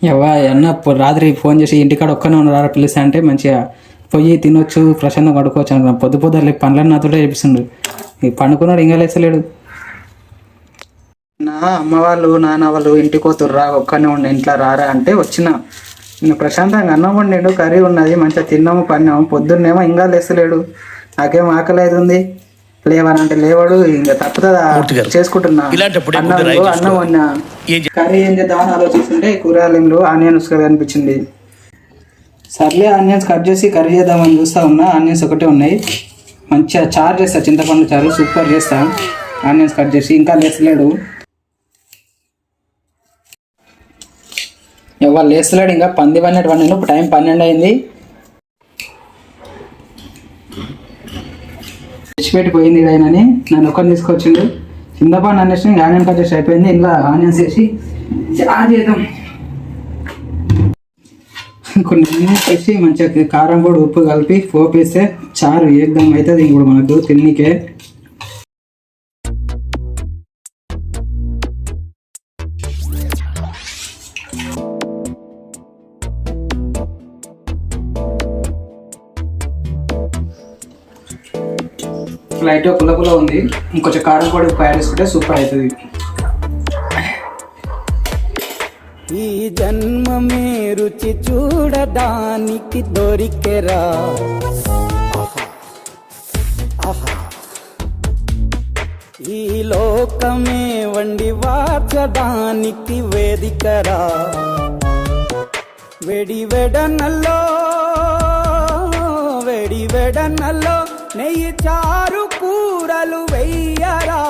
అన్న రాత్రి ఫోన్ చేసి ఇంటికాడ ఒక్కనే ఉన్నారా పిలిస్తే అంటే మంచిగా పొయ్యి తినొచ్చు ప్రశాంతంగా పడుకోవచ్చు అనుకున్నా. పొద్దు పొద్దులే పనులను నాతోటే చేపిస్తుండ్రు. ఈ పండుకున్నాడు ఇంకా లేచలేడు. నా అమ్మ వాళ్ళు నాన్న వాళ్ళు ఇంటికి పోతుర్రా ఒక్కనే ఉండి ఇంట్లో రారా అంటే వచ్చిన. ఇంకా ప్రశాంతంగా అన్నం వండిండు, కర్రీ ఉన్నది, మంచిగా తిన్నాము పన్నాము. పొద్దున్నేమో ఇంకా లేస్తలేడు. నాకేం ఆకలి అవుతుంది, లేవనంటే లేవాడు. ఇంకా తప్పుతుందా చేసుకుంటున్నా. అన్నం వండినా కర్రీ ఏం చేద్దామని ఆలోచిస్తుంటే కూరగాయలు ఆనియన్స్ అనిపించింది. సర్లే ఆనియన్స్ కట్ చేసి కర్రీ చేద్దామని చూస్తా ఉన్నా. ఆనియన్స్ ఒకటే ఉన్నాయి. మంచిగా చారు చేస్తా, చింతపండు చారు సూపర్ చేస్తా. ఆనియన్స్ కట్ చేసి ఇంకా లేస్తలేడు. ఎవరు లేస్తలేడు ఇంకా. పంది పన్నెండు ఇప్పుడు టైం 12 అయింది. తెచ్చిపెట్టిపోయింది ఇదైనని నన్ను ఒక్కరిని తీసుకొచ్చిండు. చింతపండు అనేసి ఆనియన్ కట్ చేసి అయిపోయింది. ఇలా ఆనియన్స్ వేసి చారు చేద్దాం. కొన్ని ఆనియన్స్ వేసి మంచిగా కారం పొడి ఉప్పు కలిపి పోపేస్తే చారు ఏకదం అవుతుంది. ఇప్పుడు మనకు తిన్నికే లైట్ పుల్ల పుల్ల ఉంది. ఇంకొంచెం కారం పొడి ఉప్పు యాడ్ చేసుకుంటే సూపర్ అవుతుంది. ఈ జన్మమే రుచి చూడడానికి దొరికెరా, ఈ లోకమే వండి వాచడానికి వేదికరా. వెడి వెడనల్లో నెయ్యి చారు కూరలు వెయ్యరా.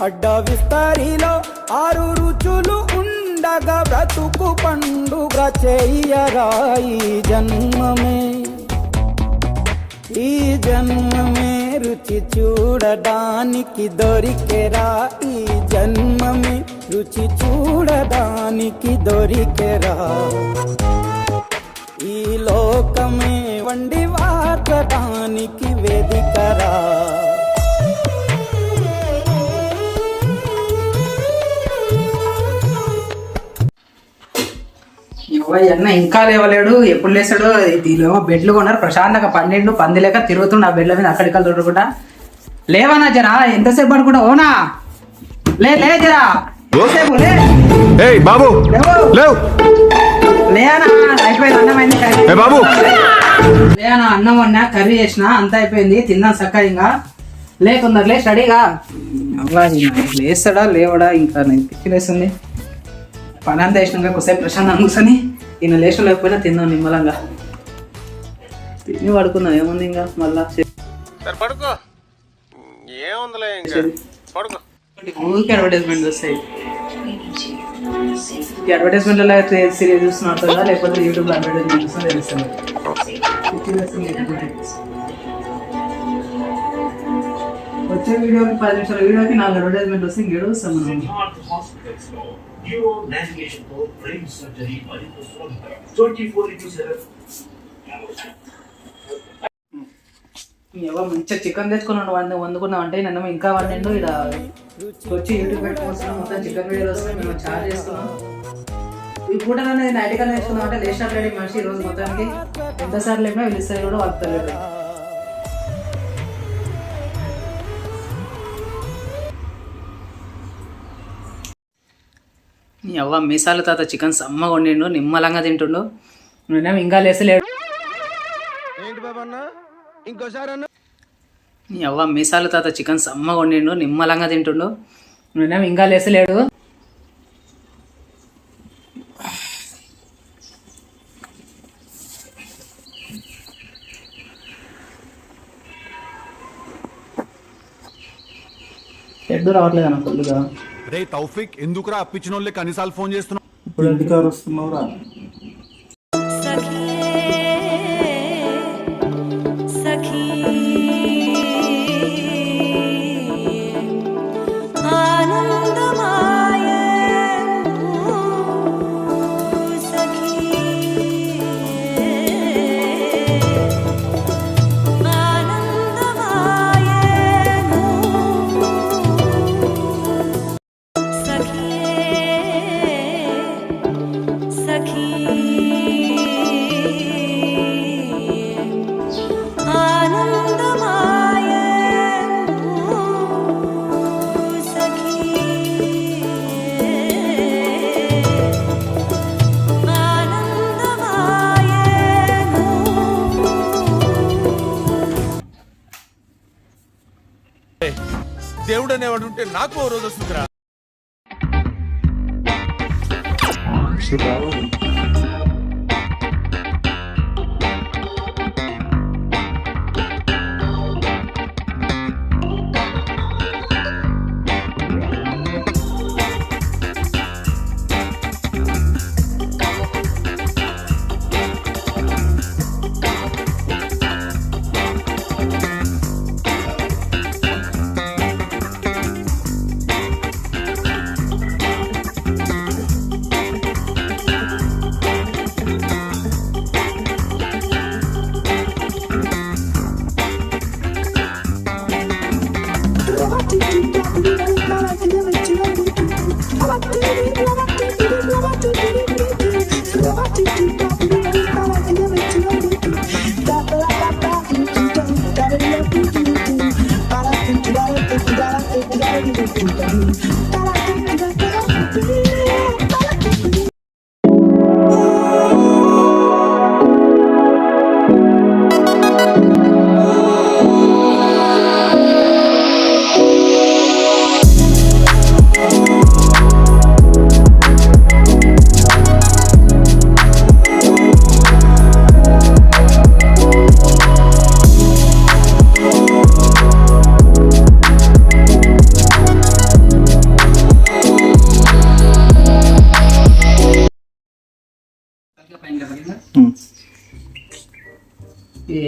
అడ్డ విస్తరిలో 6 రుచులు ఉండగా బ్రతుకు పండుగ చెయ్యరా. ఈ జన్మమే రుచి చూడడానికి దొరికెరా. ఈ జన్మమే రుచి చూడడానికి దొరికెరా. ఈ లోకమే వండి వార్చడానికి వేదికరా. అన్న ఇంకా లేవలేడు. ఎప్పుడు లేస్తాడు? దీనిలో బెడ్లు కొన్నారు ప్రశాంతంగా 12 పంది లేక తిరుగుతుండు ఆ బెడ్ల మీద అక్కడికి చూడకుండా. లేవనా జరా, ఎంతసేపు పడుకుంటా? ఓనా లే జరా బాబు లేనా, అయిపోయింది. అన్నం అయింది, లేనా అన్నం వండినా కర్రీ చేసిన అంతా అయిపోయింది. తిన్నాను చక్కగా. ఇంకా లేకుందరులే స్టడీగా. లేస్తాడా లేవడా ఇంకా నాకు పిచ్చిలేస్తుంది. పని అంతా వేసినాక కొద్దిసేపు ప్రశాంతంగా కూర్చొని ఈయన లేచిన లేకపోయినా తిందాం నిమ్మలంగా. తిని పడుకుందాం ఏముంది ఇంకా. మళ్ళా ఊరికి అడ్వర్టైజ్మెంట్ వస్తాయి. ఈ అడ్వర్టైజ్మెంట్లో సీరియల్ చూస్తున్నా లేకపోతే యూట్యూబ్లో అడ్వర్టైజ్మెంట్ చూస్తున్నా తెలుస్తుంది. వచ్చే వీడియోకి 10 నిమిషాల వీడియోకి 4 అడ్వర్టైజ్మెంట్ వస్తే ఇంకేడు వస్తాం మనం. ఎవరు మంచిగా చికెన్ తెచ్చుకున్నాడు వండుకున్నాం అంటే నన్ను ఇంకా వండిండు. ఇలా వచ్చి యూట్యూబ్ పెట్టుకోవస్తున్నాం. మొత్తం చికెన్ వీడియోలు వస్తున్నాం. మేము చార్జ్ చేసుకున్నాం. ఈ పూట అనేది నైట్ కన్నా వేసుకుందాం అంటే లేచినట్టు రెడీ మనిషి ఈ రోజు మొత్తానికి ఎంతసార్లు లేపినా వెళ్ళిస్తారు కూడా వస్తలేదు. నీ అవ్వ మీసాలు తాత చికెన్ సమ్మగా వండిండు, నిమ్మలంగా తింటుండు. నేనేమో ఇంకా లేసలేడు. నీ అవ్వ మీసాలు తాత చికెన్ సమ్మగా వండిండు, నిమ్మలంగా తింటుండు. నేనేమో ఇంకా లేసలేడు. ఎడ్డు రావట్లేదు అన్న ఫుల్గా. రే తౌఫిక్, ఎందుకురా అప్పించినోళ్ళకి అన్నిసార్లు ఫోన్ చేస్తున్నావు? ఇప్పుడు ఇంటికారు వస్తున్నావురా. దేవుడు అనేవాడు ఉంటే నాకు ఓ రోజు వస్తుందిరా.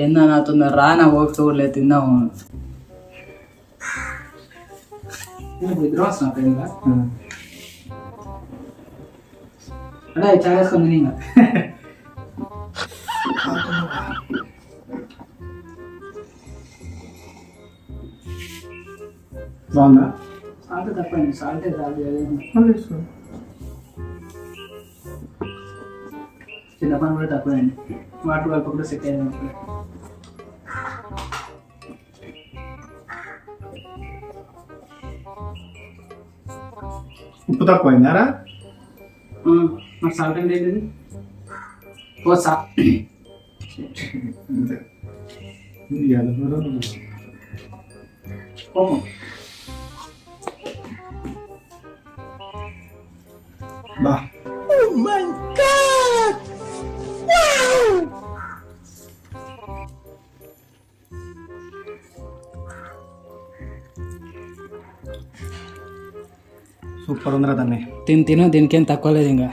ఏందా నాతో రానా ఓపిక కూడా లేదు తిందాము అదే చాలా వేసుకుంది ఇంకా బాగుందా? సాల్ట్ తప్పండి సాల్టే చిన్న పని కూడా తక్కువండి వాటర్ వైపు కూడా సెట్ అయ్యింది ఉప్పు తక్కువైందారా? మరి సాల్ట్ అంటే ఏంటిది? ఓ సా అంతే. కోపం బా సూపర్ ఉందిరా దాన్ని. తిను దీనికేం తక్కువ లేదు ఇంకా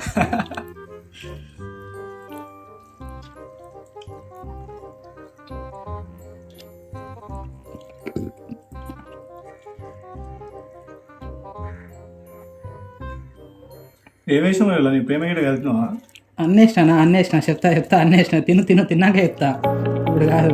ఏ వేసిన నీ ప్రేమ గిట్ట వెళ్తున్నావా? అన్నేసిన చెప్తా అన్నేసిన తిన్నాక చెప్తా ఇప్పుడు కాదు.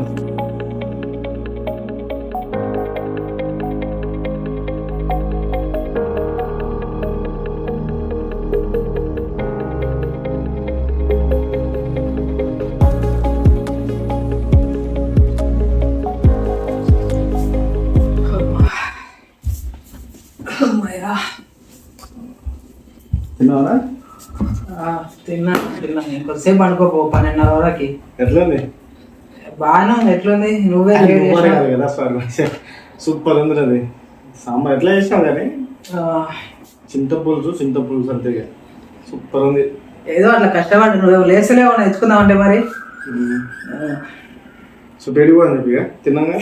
తిన్నావా? తిన్నా ఇంకొద్దిసేపు పడుకోపో 12:30 వరకి. ఎట్లుంది? బాగానే ఉంది. ఎట్లుంది? నువ్వే కదా సూపర్ ఉంది అది. సాంబార్ ఎట్లా చేసినావు కానీ చింతపులుసు అంతే సూపర్ ఉంది. ఏదో అట్లా కష్టపడి నువ్వు లేసలేవు ఎత్తుకుందాం అంటే మరి సో బయటకు పోదాం చెప్పి తిన్నాగా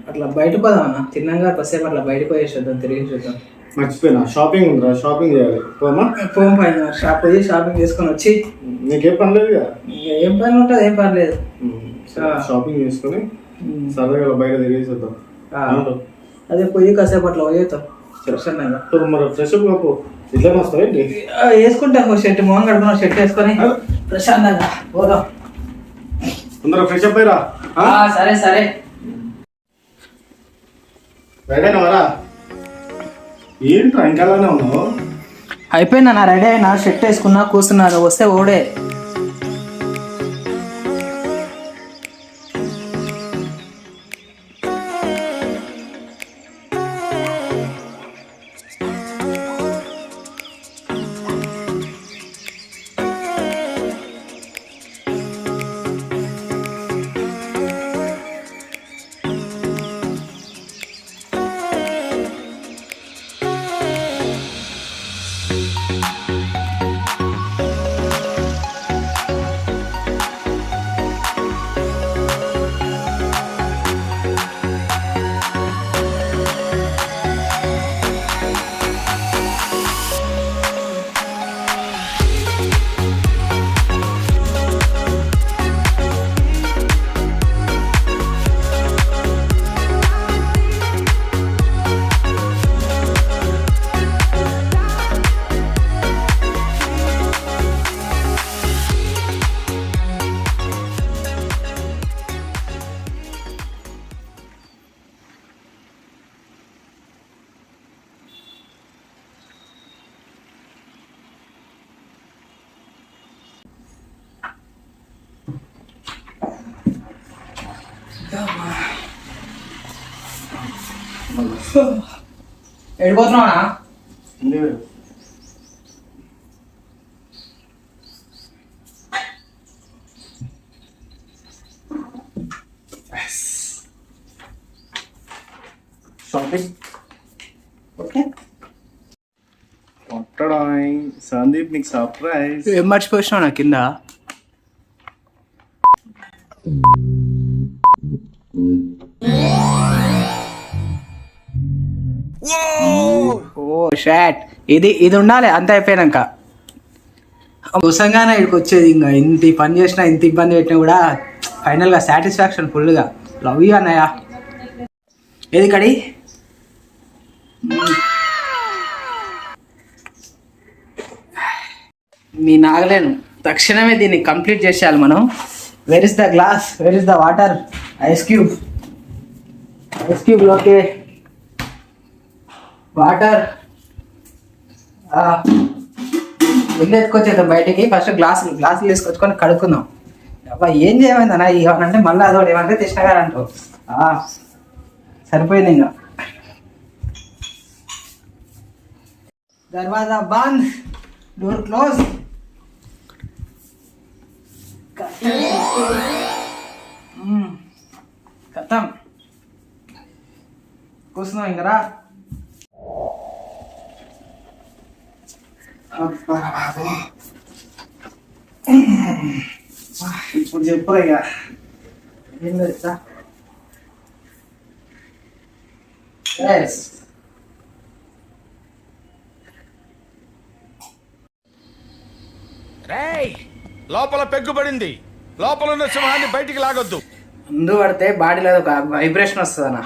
అట్లా బయటకు పోదామన్నా. తిన్నాగా కొద్దిసేపు అట్లా బయటకు పోయేసేద్దాం, తిరిగి చూద్దాం. మర్చిపోయినా షాపింగ్ ఉందిరా, షాపింగ్ చేయాలి. పోమా? ఫోన్ పైన షాపింగ్ చేసుకొని వచ్చి. నీకేం పని లేదు కదా? ఏం పని ఉంటుంది, ఏం పర్లేదు. షాపింగ్ చేసుకొని సరదాగా బయట తిరిగేసేద్దాం. అదే పోయి కాసేపు అట్లా పోయేద్దాం ప్రసన్నంగా. మరి ఫ్రెష్ అప్ కాపు ఇట్లా వస్తావు ఏంటి? వేసుకుంటాం షర్ట్, మొహం కడుకున్నాం షర్ట్ వేసుకొని ప్రశాంతంగా పోదాం. తొందరగా ఫ్రెష్ అప్ అయ్యరా. సరే రెడీ వరా. ఏంట్రా ఇంకానే ఉన్నావు? అయిపోయినా నా రెడీ అయినా షర్ట్ వేసుకున్నా కూర్చున్నారు. వస్తే ఓడే వెళ్ళిపోతున్నావా? Shopping okay. సందీప్ నీకు సర్ప్రైజ్. ఏం మర్చిపోయినావు నా కింద? ఓ షాట్, ఇది ఉండాలి అంత అయిపోయాక. ఉసంగానే ఇక్కడికి వచ్చేది. ఇంకా ఇంత పని చేసినా ఇంత ఇబ్బంది పెట్టినా కూడా ఫైనల్గా సాటిస్ఫాక్షన్ ఫుల్గా. లవ్ యూ అన్నయ్య. ఏది కడి? మీ నాగలేను తక్షణమే దీన్ని కంప్లీట్ చేసేయాలి మనం. Where is the glass, where is the water? Ice క్యూబ్లోకి వాటర్ వెళ్ళి ఎత్తుకొచ్చేద్దాం బయటికి. ఫస్ట్ గ్లాసులు తీసుకొచ్చుకొని కడుక్కుందాం. అబ్బా ఏం చేయమైందన్నా ఏమనంటే మళ్ళీ అదోడు ఏమంటే తెచ్చినగారంటావు. సరిపోయింది. ఇంకా దర్వాజా బంద్, డోర్ క్లోజ్. ఖతం. కూర్చున్నాం ఇంకరా. ఇప్పుడు చెప్పు ఇక ఏం తెలుసా? రేయ్, లోపల పెగ్గుపడింది. లోపల ఉన్న సింహాన్ని బయటికి లాగొద్దు. ముందు పడితే బాడీలో ఒక వైబ్రేషన్ వస్తుంది అన్న.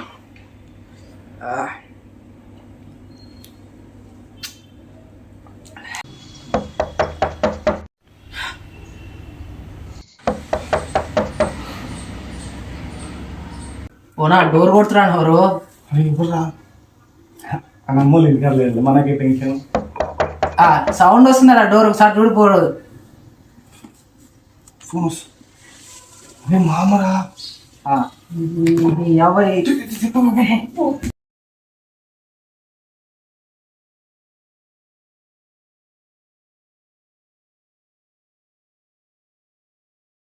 ఓనా డోర్ కొడుతున్నాను ఎవరు? అమ్మోళ్ళు ఇంకా లేదు, మనకి టెన్షన్. సౌండ్ వస్తుందా డోర్? ఒకసారి చూడిపోదు. ఫోన్ వస్తుంది. మామరా ఎవరి